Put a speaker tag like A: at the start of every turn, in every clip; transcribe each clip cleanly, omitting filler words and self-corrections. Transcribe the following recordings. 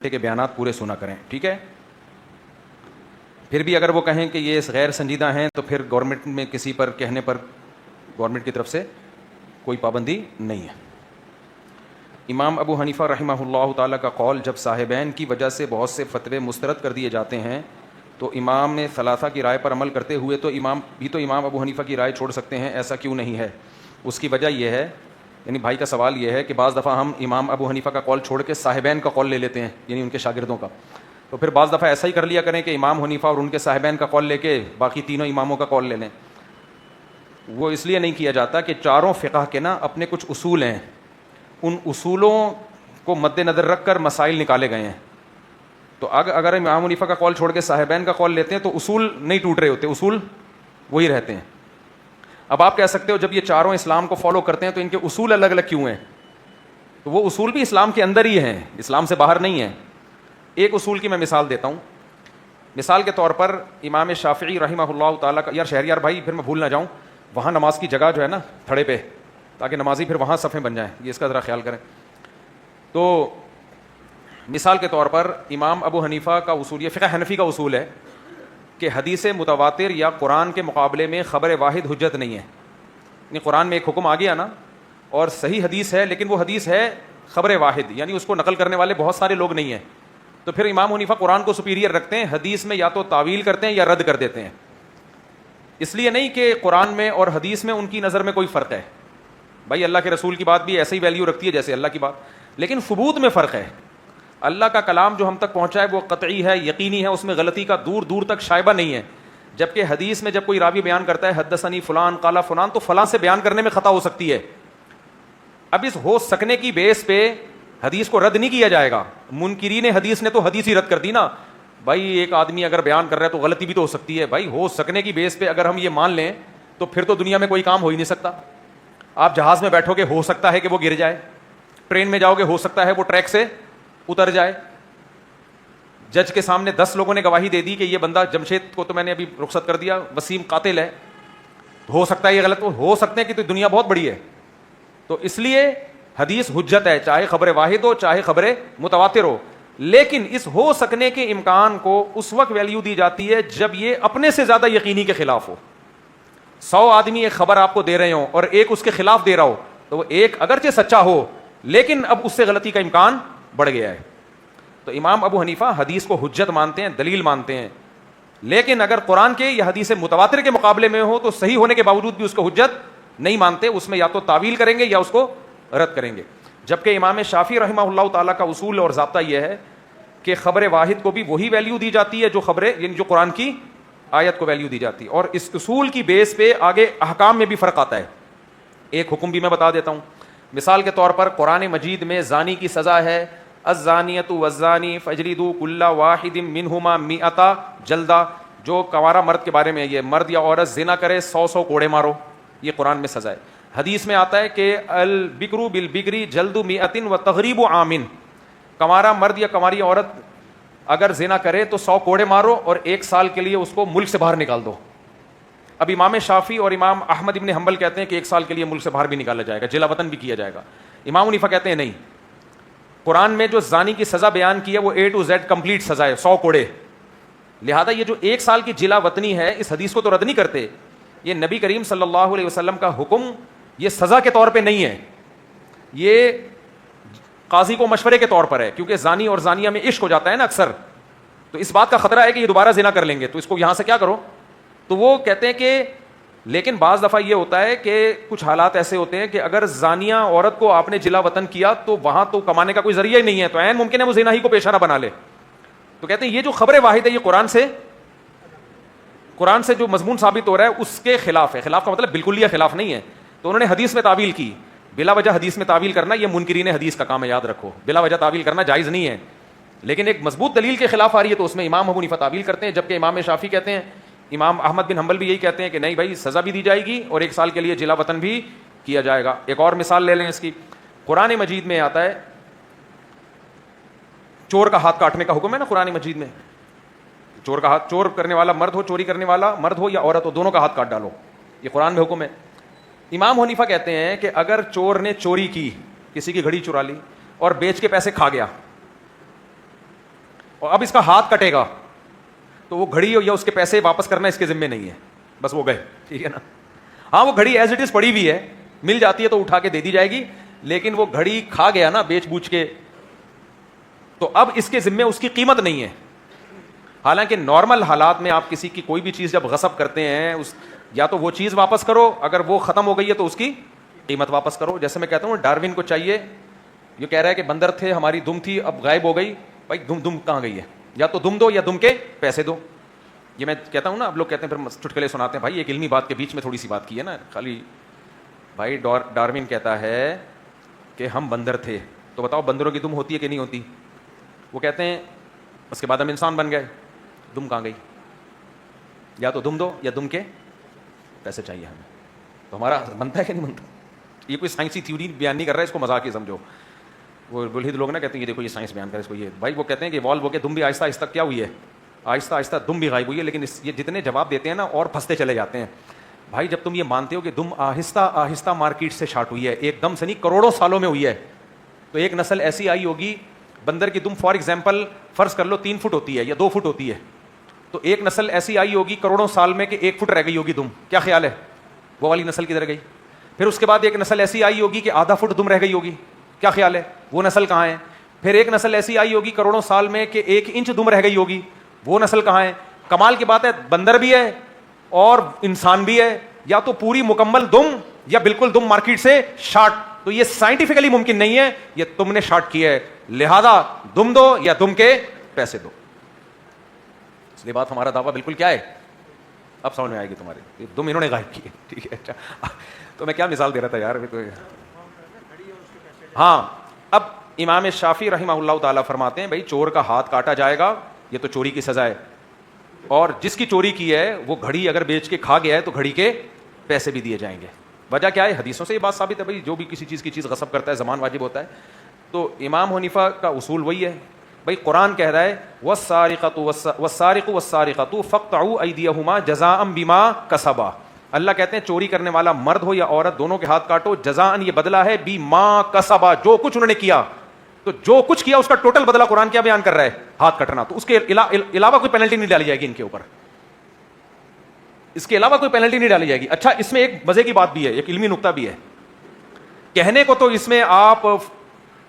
A: کے بیانات پورے سنا کریں, ٹھیک ہے. پھر بھی اگر وہ کہیں کہ یہ غیر سنجیدہ ہیں تو پھر گورنمنٹ میں کسی پر کہنے پر گورنمنٹ کی طرف سے کوئی پابندی نہیں ہے. امام ابو حنیفہ رحمہ اللہ تعالیٰ کا قول, جب صاحبین کی وجہ سے بہت سے فتوے مسترد کر دیے جاتے ہیں تو امام نے ثلاثہ کی رائے پر عمل کرتے ہوئے تو امام ابو حنیفہ کی رائے چھوڑ سکتے ہیں, ایسا کیوں نہیں ہے؟ اس کی وجہ یہ ہے, یعنی بھائی کا سوال یہ ہے کہ بعض دفعہ ہم امام ابو حنیفہ کا قول چھوڑ کے صاحبین کا قول لے لیتے ہیں, یعنی ان کے شاگردوں کا. تو پھر بعض دفعہ ایسا ہی کر لیا کریں کہ امام حنیفہ اور ان کے صاحبین کا قول لے کے باقی تینوں اماموں کا قول لے لیں. وہ اس لیے نہیں کیا جاتا کہ چاروں فقہ کے نا اپنے کچھ اصول ہیں, ان اصولوں کو مد نظر رکھ کر مسائل نکالے گئے ہیں. تو اگر امام حنیفہ کا قول چھوڑ کے صاحبین کا قول لیتے ہیں تو اصول نہیں ٹوٹ رہے ہوتے, اصول وہی رہتے ہیں. اب آپ کہہ سکتے ہو جب یہ چاروں اسلام کو فالو کرتے ہیں تو ان کے اصول الگ الگ کیوں ہیں؟ تو وہ اصول بھی اسلام کے اندر ہی ہیں, اسلام سے باہر نہیں ہیں. ایک اصول کی میں مثال دیتا ہوں. مثال کے طور پر امام شافعی رحمہ اللہ تعالیٰ کا, یار شہریار بھائی پھر میں بھول نہ جاؤں, وہاں نماز کی جگہ جو ہے نا تھڑے پہ, تاکہ نمازی پھر وہاں صفیں بن جائیں, یہ اس کا ذرا خیال کریں. تو مثال کے طور پر امام ابو حنیفہ کا اصول, یہ فقہ حنفی کا اصول ہے کہ حدیث متواتر یا قرآن کے مقابلے میں خبر واحد حجت نہیں ہے. یعنی قرآن میں ایک حکم آ گیا نا اور صحیح حدیث ہے, لیکن وہ حدیث ہے خبر واحد, یعنی اس کو نقل کرنے والے بہت سارے لوگ نہیں ہیں, تو پھر امام حنیفہ قرآن کو سپیریئر رکھتے ہیں, حدیث میں یا تو تعویل کرتے ہیں یا رد کر دیتے ہیں. اس لیے نہیں کہ قرآن میں اور حدیث میں ان کی نظر میں کوئی فرق ہے. بھائی اللہ کے رسول کی بات بھی ایسے ہی ویلیو رکھتی ہے جیسے اللہ کی بات, لیکن ثبوت میں فرق ہے. اللہ کا کلام جو ہم تک پہنچا ہے وہ قطعی ہے, یقینی ہے, اس میں غلطی کا دور دور تک شائبہ نہیں ہے. جبکہ حدیث میں جب کوئی راوی بیان کرتا ہے حدثنی فلان قال فلان, تو فلاں سے بیان کرنے میں خطا ہو سکتی ہے. اب اس ہو سکنے کی بیس پہ حدیث کو رد نہیں کیا جائے گا. منکرین حدیث نے تو حدیث ہی رد کر دی نا. بھائی ایک آدمی اگر بیان کر رہا ہے تو غلطی بھی تو ہو سکتی ہے. بھائی ہو سکنے کی بیس پہ اگر ہم یہ مان لیں تو پھر تو دنیا میں کوئی کام ہو ہی نہیں سکتا. آپ جہاز میں بیٹھو گے, ہو سکتا ہے کہ وہ گر جائے. ٹرین میں جاؤ گے, ہو سکتا ہے وہ ٹریک سے اتر جائے. جج کے سامنے 10 لوگوں نے گواہی دے دی کہ یہ بندہ جمشید کو تو میں نے ابھی رخصت کر دیا, وسیم قاتل ہے, ہو سکتا ہے یہ غلط ہو سکتے ہیں کہ تو دنیا بہت بڑی ہے. تو اس لیے حدیث حجت ہے, چاہے خبر واحد ہو چاہے خبر متواتر ہو. لیکن اس ہو سکنے کے امکان کو اس وقت ویلیو دی جاتی ہے جب یہ اپنے سے زیادہ یقینی کے خلاف ہو. 100 آدمی ایک خبر آپ کو دے رہے ہوں اور ایک اس کے خلاف دے رہا ہو, تو وہ ایک اگرچہ سچا ہو لیکن اب اس سے غلطی کا امکان بڑھ گیا ہے. تو امام ابو حنیفہ حدیث کو حجت مانتے ہیں, دلیل مانتے ہیں, لیکن اگر قرآن کے یا حدیث متواتر کے مقابلے میں ہو تو صحیح ہونے کے باوجود بھی اس کو حجت نہیں مانتے. اس میں یا تو تعویل کریں گے یا اس کو رد کریں گے. جبکہ امام شافعی رحمہ اللہ تعالیٰ کا اصول اور ضابطہ یہ ہے کہ خبر واحد کو بھی وہی ویلیو دی جاتی ہے جو خبریں, یعنی جو قرآن کی آیت کو ویلیو دی جاتی ہے. اور اس اصول کی بیس پہ آگے احکام میں بھی فرق آتا ہے. ایک حکم بھی میں بتا دیتا ہوں. مثال کے طور پر قرآن مجید میں زانی کی سزا ہے الزانیۃ والزانی فاجلدوا کل واحد منہما 100 جلدہ. جو کنوارا مرد کے بارے میں, یہ مرد یا عورت زنا کرے 100 کوڑے مارو, یہ قرآن میں سزا ہے. حدیث میں آتا ہے کہ البکر بالبکر جلد 100 وتغریب عام. کنوارا مرد یا کنواری عورت اگر زنا کرے تو 100 کوڑے مارو اور 1 سال کے لیے اس کو ملک سے باہر نکال دو. اب امام شافعی اور امام احمد ابن حنبل کہتے ہیں کہ 1 سال کے لیے ملک سے باہر بھی نکالا جائے گا, جلا وطن بھی کیا جائے گا. امام حنیفہ کہتے ہیں نہیں, قرآن میں جو زانی کی سزا بیان کی ہے وہ A to Z کمپلیٹ سزا ہے, 100 کوڑے. لہذا یہ جو 1 سال کی جلا وطنی ہے اس حدیث کو تو رد نہیں کرتے. یہ نبی کریم صلی اللہ علیہ وسلم کا حکم, یہ سزا کے طور پہ نہیں ہے, یہ قاضی کو مشورے کے طور پر ہے. کیونکہ زانی اور زانیہ میں عشق ہو جاتا ہے نا اکثر, تو اس بات کا خطرہ ہے کہ یہ دوبارہ زنا کر لیں گے, تو اس کو یہاں سے کیا کرو. تو وہ کہتے ہیں کہ لیکن بعض دفعہ یہ ہوتا ہے کہ کچھ حالات ایسے ہوتے ہیں کہ اگر زانیہ عورت کو آپ نے جلا وطن کیا تو وہاں تو کمانے کا کوئی ذریعہ ہی نہیں ہے, تو عین ممکن ہے وہ زنا ہی کو پیشہ نہ بنا لے. تو کہتے ہیں یہ جو خبر واحد ہے یہ قرآن سے جو مضمون ثابت ہو رہا ہے اس کے خلاف ہے. خلاف کا مطلب بالکل یہ خلاف نہیں ہے. تو انہوں نے حدیث میں تعویل کی. بلا وجہ حدیث میں تعویل کرنا یہ منکرین حدیث کا کام ہے, یاد رکھو. بلا وجہ تعویل کرنا جائز نہیں ہے, لیکن ایک مضبوط دلیل کے خلاف آ رہی ہے تو اس میں امام ابو حنیفہ تعویل کرتے ہیں. جبکہ امام شافعی کہتے ہیں, امام احمد بن حنبل بھی یہی کہتے ہیں کہ نہیں بھائی سزا بھی دی جائے گی اور 1 سال کے لیے جلا وطن بھی کیا جائے گا. ایک اور مثال لے لیں اس کی. قرآن مجید میں آتا ہے چور کا ہاتھ کاٹنے کا حکم ہے نا قرآن مجید میں. چور کا ہاتھ, چور کرنے والا مرد ہو, چوری کرنے والا مرد ہو یا عورت ہو, دونوں کا ہاتھ کاٹ ڈالو, یہ قرآن میں حکم ہے. امام حنیفہ کہتے ہیں کہ اگر چور نے چوری کی, کسی کی گھڑی چرا لی اور بیچ کے پیسے کھا گیا, اور اب اس کا ہاتھ کٹے گا تو وہ گھڑی یا اس کے پیسے واپس کرنا اس کے ذمے نہیں ہے, بس وہ گئے, ٹھیک ہے نا. ہاں وہ گھڑی ایز اٹ از پڑی ہوئی ہے, مل جاتی ہے تو اٹھا کے دے دی جائے گی, لیکن وہ گھڑی کھا گیا نا بیچ بوچھ کے, تو اب اس کے ذمے اس کی قیمت نہیں ہے. حالانکہ نارمل حالات میں آپ کسی کی کوئی بھی چیز جب غصب کرتے ہیں, یا تو وہ چیز واپس کرو, اگر وہ ختم ہو گئی ہے تو اس کی قیمت واپس کرو. جیسے میں کہتا ہوں ڈاروین کو چاہیے, یہ کہہ رہا ہے کہ بندر تھے, ہماری دم تھی, اب غائب ہو گئی, بھائی دم کہاں گئی ہے, یا تو دم دو یا دم کے پیسے دو. یہ میں کہتا ہوں نا, اب لوگ کہتے ہیں پھر چٹکلے سناتے ہیں, بھائی ایک علمی بات کے بیچ میں تھوڑی سی بات کی ہے نا خالی. بھائی ڈاروین کہتا ہے کہ ہم بندر تھے, تو بتاؤ بندروں کی دم ہوتی ہے کہ نہیں ہوتی؟ وہ کہتے ہیں اس کے بعد ہم انسان بن گئے, دم کہاں گئی؟ یا تو دم دو یا دم کے پیسے چاہیے ہمیں. تو ہمارا بنتا ہے کہ نہیں بنتا؟ یہ کوئی سائنسی تھیوری بیان نہیں کر رہا ہے, اس کو مذاق ہی سمجھو. وہ بلحد لوگ نا کہتے ہیں یہ دیکھو یہ سائنس بیان کر اس کو, یہ بھائی وہ کہتے ہیں کہ ایوالو ہو کے دم بھی آہستہ آہستہ کیا ہوئی ہے, آہستہ آہستہ دم بھی غائب ہوئی ہے. لیکن یہ جتنے جواب دیتے ہیں نا اور پھنستے چلے جاتے ہیں. بھائی جب تم یہ مانتے ہو کہ دم آہستہ آہستہ مارکیٹ سے شارٹ ہوئی ہے, ایک دم سے نہیں کروڑوں سالوں میں ہوئی ہے, تو ایک نسل ایسی آئی ہوگی, بندر کی دم فار ایگزامپل فرض کر لو 3 فٹ ہوتی ہے یا 2 فٹ ہوتی ہے, تو ایک نسل ایسی آئی ہوگی کروڑوں سال میں کہ 1 فٹ رہ گئی ہوگی دم. کیا خیال ہے وہ والی نسل کدھر گئی؟ پھر اس کے بعد ایک نسل ایسی آئی ہوگی کہ آدھا فٹ دم رہ گئی ہوگی. کیا خیال ہے وہ نسل کہاں ہے؟ پھر ایک نسل ایسی آئی ہوگی کروڑوں سال میں کہ 1 انچ دم رہ گئی ہوگی, وہ نسل کہاں ہے؟ کمال کی بات ہے بندر بھی ہے اور انسان بھی ہے, یا تو پوری مکمل دم یا بالکل دم مارکیٹ سے شارٹ. تو یہ سائنٹیفکلی ممکن نہیں ہے, یہ تم نے شارٹ کیا ہے, لہذا دم دو یا دم کے پیسے دو. اس لیے بات ہمارا دعویٰ بالکل کیا ہے, اب سمجھ میں آئے گی تمہارے, دم انہوں نے غائب کی ہے, ٹھیک ہے. اچھا تو میں کیا مثال دے رہا تھا یار ابھی تو. ہاں اب امام شافعی رحمہ اللہ تعالیٰ فرماتے ہیں بھائی چور کا ہاتھ کاٹا جائے گا, یہ تو چوری کی سزا ہے, اور جس کی چوری کی ہے وہ گھڑی اگر بیچ کے کھا گیا ہے تو گھڑی کے پیسے بھی دیے جائیں گے. وجہ کیا ہے؟ حدیثوں سے یہ بات ثابت ہے بھائی جو بھی کسی چیز کی چیز غصب کرتا ہے ضمان واجب ہوتا ہے. تو امام حنیفہ کا اصول وہی ہے بھائی, قرآن کہہ رہا ہے والسارق والسارقۃ فاقطعوا ایدیہما جزاء بما کسبا. اللہ کہتے ہیں چوری کرنے والا مرد ہو یا عورت دونوں کے ہاتھ کاٹو, جزاء یہ بدلہ ہے بما کسبا, جو کچھ انہوں نے کیا. تو جو کچھ کیا اس کا ٹوٹل بدلہ قرآن کیا بیان کر رہا ہے؟ ہاتھ کٹنا. تو اس کے علاوہ کوئی پینلٹی نہیں ڈالی جائے گی ان کے اوپر, اس کے علاوہ کوئی پینلٹی نہیں ڈالی جائے گی. اچھا اس میں ایک مزے کی بات بھی ہے, ایک علمی نقطہ بھی ہے. کہنے کو تو اس میں آپ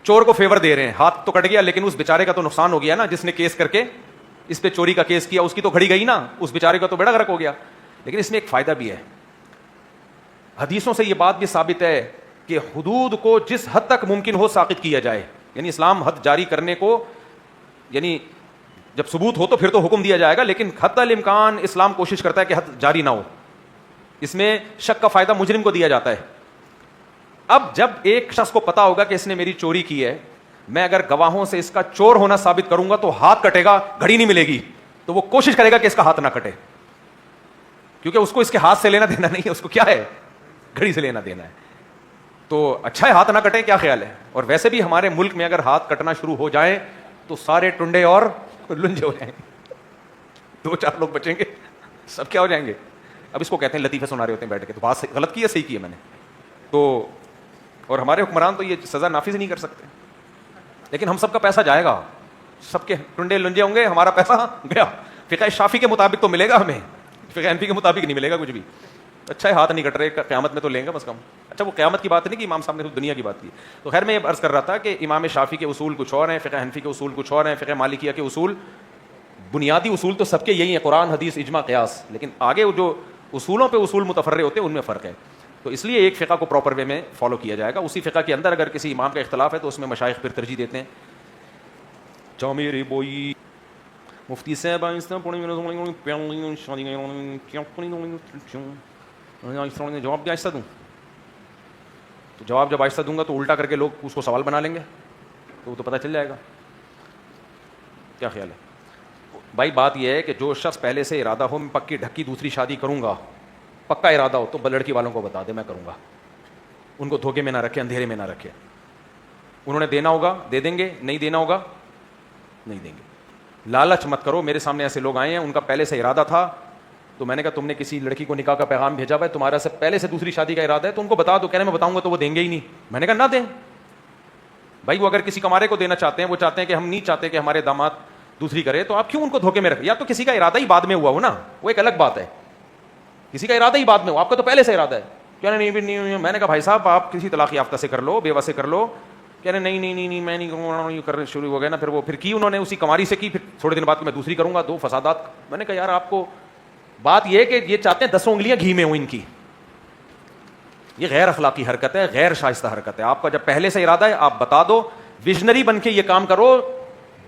A: چور کو فیور دے رہے ہیں, ہاتھ تو کٹ گیا لیکن اس بیچارے کا تو نقصان ہو گیا نا, جس نے کیس کر کے اس پہ چوری کا کیس کیا, اس کی تو گھڑی گئی نا, اس بیچارے کا تو بیڑا غرق ہو گیا. لیکن اس میں ایک فائدہ بھی ہے, حدیثوں سے یہ بات بھی ثابت ہے کہ حدود کو جس حد تک ممکن ہو ساقط کیا جائے. یعنی اسلام حد جاری کرنے کو, یعنی جب ثبوت ہو تو پھر تو حکم دیا جائے گا, لیکن حتی الامکان اسلام کوشش کرتا ہے کہ حد جاری نہ ہو. اس میں شک کا فائدہ مجرم کو دیا جاتا ہے. اب جب ایک شخص کو پتا ہوگا کہ اس نے میری چوری کی ہے, میں اگر گواہوں سے اس کا چور ہونا ثابت کروں گا تو ہاتھ کٹے گا, گھڑی نہیں ملے گی, تو وہ کوشش کرے گا کہ اس کا ہاتھ نہ کٹے, کیونکہ اس کو اس کے ہاتھ سے لینا دینا نہیں ہے, اس کو کیا ہے گھڑی سے لینا دینا ہے. تو اچھا ہے ہاتھ نہ کٹے, کیا خیال ہے؟ اور ویسے بھی ہمارے ملک میں اگر ہاتھ کٹنا شروع ہو جائیں تو سارے ٹنڈے اور لنجے ہو جائیں گے, 2-4 لوگ بچیں گے, سب کیا ہو جائیں گے. اب اس کو کہتے ہیں لطیفے سنا رہے ہوتے ہیں بیٹھ کے, تو بات غلط کی ہے صحیح کی ہے میں نے تو. اور ہمارے حکمران تو یہ سزا نافذ نہیں کر سکتے, لیکن ہم سب کا پیسہ جائے گا, سب کے ٹنڈے لنجے ہوں گے, ہمارا پیسہ گیا. فقہ شافعی کے مطابق تو ملے گا ہمیں, فقہ حنفی کے مطابق نہیں ملے گا کچھ بھی. اچھا ہے ہاتھ نہیں کٹ رہے, قیامت میں تو لیں گے بس کم. اچھا وہ قیامت کی بات نہیں کہ امام صاحب نے دنیا کی بات کی. تو خیر میں یہ عرض کر رہا تھا کہ امام شافعی کے اصول کچھ اور ہیں, فقہ حنفی کے اصول کچھ اور ہیں, فقہ مالکیہ کے اصول, بنیادی اصول تو سب کے یہی ہیں, قرآن حدیث اجماع قیاس, لیکن آگے جو اصولوں پہ اصول متفرع ہوتے ہیں ان میں فرق ہے. تو اس لیے ایک فقہ کو پراپر وے میں فالو کیا جائے گا. اسی فقہ کے اندر اگر کسی امام کا اختلاف ہے تو اس میں مشائخ پھر ترجیح دیتے ہیں. چا میرے بوئی مفتی صاحب جواب بھی آہستہ دوں, تو جواب جب آہستہ دوں گا تو الٹا کر کے لوگ اس کو سوال بنا لیں گے, تو وہ تو پتہ چل جائے گا. کیا خیال ہے بھائی؟ بات یہ ہے کہ جو شخص پہلے سے ارادہ ہو میں پکی ڈھکی دوسری شادی کروں گا, پکا ارادہ ہو, تو لڑکی والوں کو بتا دے میں کروں گا. ان کو دھوکے میں نہ رکھے, اندھیرے میں نہ رکھے. انہوں نے دینا ہوگا دے دیں گے, نہیں دینا ہوگا نہیں دیں گے. لالچ مت کرو. میرے سامنے ایسے لوگ آئے ہیں, ان کا پہلے سے ارادہ تھا, تو میں نے کہا تم نے کسی لڑکی کو نکاح کا پیغام بھیجا ہوا ہے, تمہارا سے پہلے سے دوسری شادی کا ارادہ ہے, تو ان کو بتا دو. کہنے میں بتاؤں گا تو وہ دیں گے ہی نہیں. میں نے کہا نہ دیں بھائی. وہ اگر کسی کمارے کو دینا چاہتے ہیں, وہ چاہتے ہیں کہ ہم نہیں چاہتے کہ ہمارے داماد دوسری کرے تو آپ کیوں ان کو دھوکے میں رکھیں؟ یا تو کسی کا ارادہ ہی بعد میں ہوا ہو نا, وہ ایک الگ بات ہے, کسی کا ارادہ ہی بعد میں ہو, آپ کا تو پہلے سے ارادہ ہے. کہہ رہے نہیں, میں نے کہا بھائی صاحب آپ کسی طلاق یافتہ سے کر لو, بیوہ سے کر لو. کہہ رہے نہیں میں نہیں کروں, یوں کرنے شروع ہو گئے نا. پھر وہ پھر کی انہوں نے اسی کماری سے کی, پھر تھوڑے دن بعد میں دوسری کروں گا, 2 فسادات. میں نے کہا یار آپ کو بات یہ کہ یہ چاہتے ہیں 10 انگلیاں گھی میں ہوں ان کی, یہ غیر اخلاقی حرکت ہے, غیر شائستہ حرکت ہے. آپ کا جب پہلے سے ارادہ ہے آپ بتا دو, ویژنری بن کے یہ کام کرو,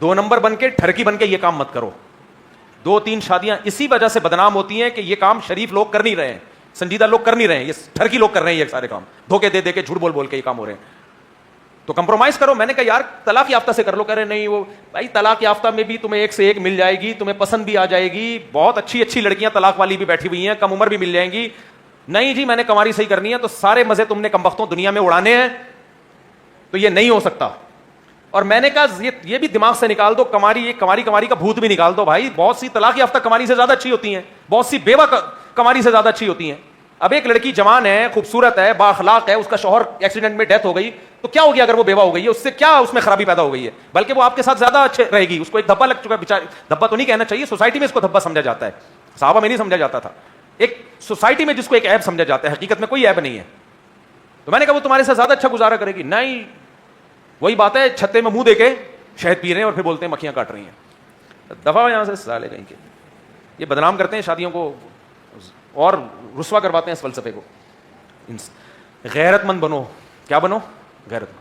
A: 2 نمبر بن کے ٹھرکی بن کے یہ کام مت کرو. 2-3 شادیاں اسی وجہ سے بدنام ہوتی ہیں کہ یہ کام شریف لوگ کر نہیں رہے ہیں, سنجیدہ لوگ کر نہیں رہے ہیں, یہ ٹھرکی لوگ کر رہے ہیں یہ سارے کام, دھوکے دے دے کے جھوٹ بول کے یہ کام ہو رہے ہیں. تو کمپرومائز کرو. میں نے کہا یار طلاق یافتہ سے کر لو. کہہ رہے نہیں, وہ بھائی طلاق یافتہ میں بھی تمہیں ایک سے ایک مل جائے گی, تمہیں پسند بھی آ جائے گی, بہت اچھی لڑکیاں طلاق والی بھی بیٹھی ہوئی ہیں, کم عمر بھی مل جائیں گی. نہیں جی میں نے کماری صحیح کرنی ہے, تو سارے مزے تم نے کمبختوں دنیا میں اڑانے ہیں, تو یہ نہیں ہو سکتا. اور میں نے کہا یہ بھی دماغ سے نکال دو, کماری کا بھوت بھی نکال دو. بھائی بہت سی طلاق یافتہ کماری سے زیادہ اچھی ہوتی ہیں, بہت سی بیوہ کماری سے زیادہ اچھی ہوتی ہیں. اب ایک لڑکی جوان ہے, خوبصورت ہے, بااخلاق ہے, اس کا شوہر ایکسیڈنٹ میں ڈیتھ ہو گئی, تو کیا ہو گیا اگر وہ بیوہ ہو گئی ہے, اس سے کیا اس میں خرابی پیدا ہو گئی ہے, بلکہ وہ آپ کے ساتھ زیادہ اچھے رہے گی. اس کو ایک دھبا لگ چکا ہے بیچارے, دھبا تو نہیں کہنا چاہیے, سوسائٹی میں اس کو دھبا سمجھا جاتا ہے, صحابہ میں نہیں سمجھا جاتا تھا. ایک سوسائٹی میں جس کو ایک عیب سمجھا جاتا ہے, حقیقت میں کوئی عیب نہیں ہے. تو میں نے کہا وہ تمہارے ساتھ زیادہ اچھا گزارا کرے گی. نہیں, وہی بات ہے, چھتے میں منہ دے کے شہد پی رہے ہیں اور پھر بولتے ہیں مکھیاں کاٹ رہی ہیں. دفعہ یہاں سے سالے کہیں کے, یہ بدنام کرتے ہیں شادیوں کو اور رسوا کرواتے ہیں اس فلسفے کو. غیرت مند بنو. کیا بنو؟ غیرت مند.